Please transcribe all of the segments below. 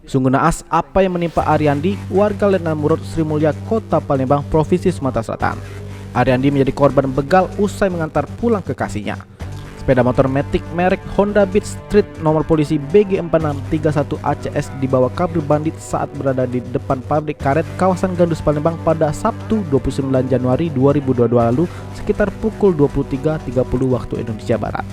Sungguh naas apa yang menimpa Ariandi, warga Letnan Murud, Sri Mulya, Kota Palembang, Provinsi Sumatera Selatan. Ariandi menjadi korban begal usai mengantar pulang kekasihnya. Sepeda motor Matic merek Honda Beat Street nomor polisi BG4631 ACS dibawa kabur bandit saat berada di depan pabrik karet kawasan Gandus Palembang pada Sabtu 29 Januari 2022 lalu sekitar pukul 23.30 waktu Indonesia Barat.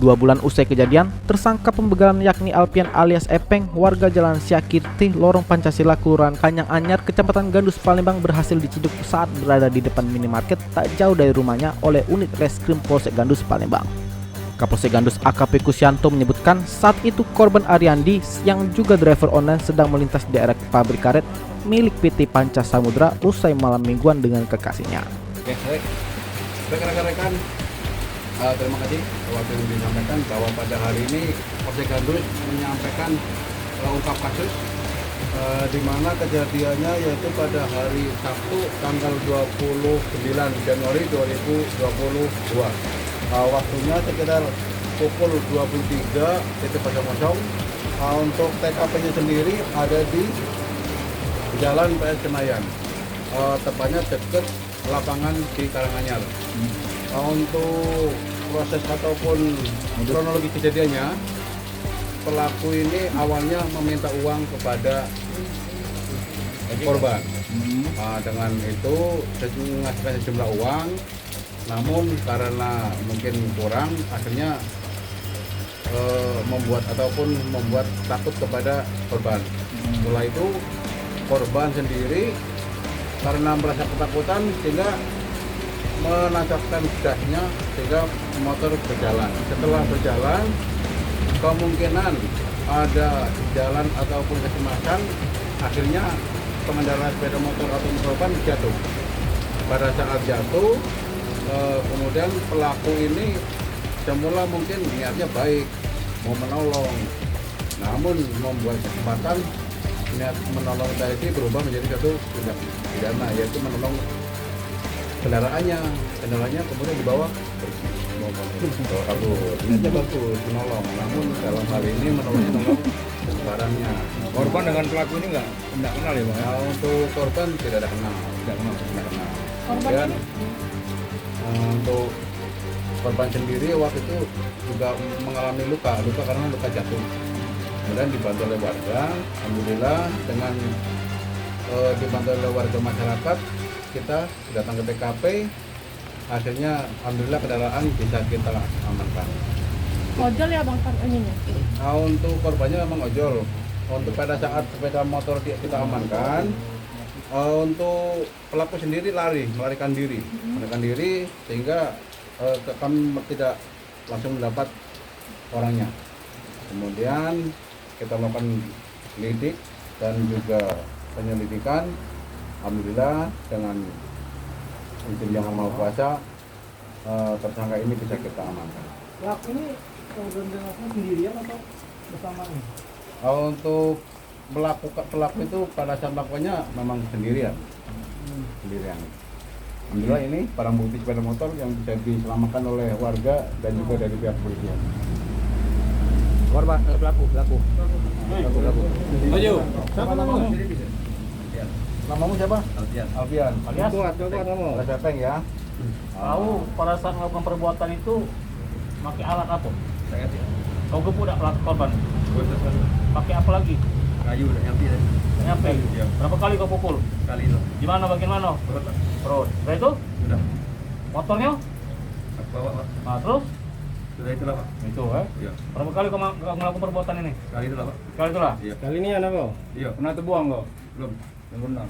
2 bulan usai kejadian, tersangka pembegalan yakni Alpian alias Epeng, warga Jalan Syakirti, Lorong Pancasila, Kelurahan Kanyang Anyar, Kecamatan Gandus Palembang berhasil diciduk saat berada di depan minimarket tak jauh dari rumahnya oleh unit reskrim Polsek Gandus Palembang. Kapolsek Gandus AKP Kusyanto menyebutkan saat itu korban Ariandi yang juga driver online sedang melintas di daerah pabrik karet milik PT Panca Samudra usai malam mingguan dengan kekasihnya. Oke, baik. Rekan-rekan, terima kasih waktu yang disampaikan bahwa pada hari ini Polsek Gandus menyampaikan ungkap kasus di mana kejadiannya yaitu pada hari Sabtu tanggal 29 Januari 2022. Waktunya sekitar pukul 23.00. Untuk TKP-nya sendiri ada di Jalan PS Senayan, tepatnya dekat lapangan di Karanganyar. Untuk proses ataupun kronologi kejadiannya, pelaku ini awalnya meminta uang kepada korban. Dengan itu mengasihkan sejumlah uang, namun karena mungkin kurang, akhirnya membuat takut kepada korban. Setelah itu korban sendiri karena merasa ketakutan sehingga menancapkan gasnya sehingga motor berjalan. Setelah berjalan, kemungkinan ada jalan ataupun kecemasan, akhirnya pengendara sepeda motor atau korban jatuh. Pada saat jatuh, kemudian pelaku ini semula mungkin niatnya baik, mau menolong, namun membuat kesempatan niat menolong tadi berubah menjadi satu tindak pidana, yaitu menolong kendaraannya kemudian dibawa kabur. Niatnya bagus menolong, namun dalam hal ini menolong barangnya. Korban dengan pelaku ini nggak kenal ya, Bang? Nah, untuk korban tidak ada kenal. Kemudian untuk korban sendiri waktu itu juga mengalami luka karena luka jatuh. Kemudian dibantu oleh warga, alhamdulillah dengan dibantu oleh warga masyarakat, kita datang ke TKP, akhirnya alhamdulillah kendaraan bisa kita amankan. Ojol ya Bang ininya? Nah, untuk korbannya memang ojol. Untuk pada saat sepeda motor kita amankan, untuk pelaku sendiri melarikan diri sehingga kami tidak langsung mendapat orangnya. Kemudian kita melakukan lidik dan juga penyelidikan. Alhamdulillah dengan izin Yang Maha Kuasa tersangka ini bisa kita amankan. Pelaku ini sendirian atau bersama nih? Untuk pelaku itu pada saat melakukannya memang sendirian. Alhamdulillah ini barang bukti sepeda motor yang bisa diselamatkan oleh warga dan juga dari pihak kepolisian. Korban, pelaku. Maju. Siapa namamu? Namamu siapa? Alfian. Alias? Alias Epeng ya. Tahu pada saat melakukan perbuatan itu pakai alat apa? Kau gepuk tak pelaku korban? Pakai apa lagi? Kayu udah nyampe. Nyampe? Iya. Berapa kali kau pukul? Kali itu. Di mana, bagian mana? Perut. Setelah itu? Sudah. Motornya? Bawa, Pak. Nah terus? Sudah itulah, Pak. Itu Iya. Berapa kali kau melakukan perbuatan ini? Kali itulah, Pak. Kali itulah? Iya. Kali ini ada kau? Iya. Pernah terbuang kau? Belum. Belum pernah.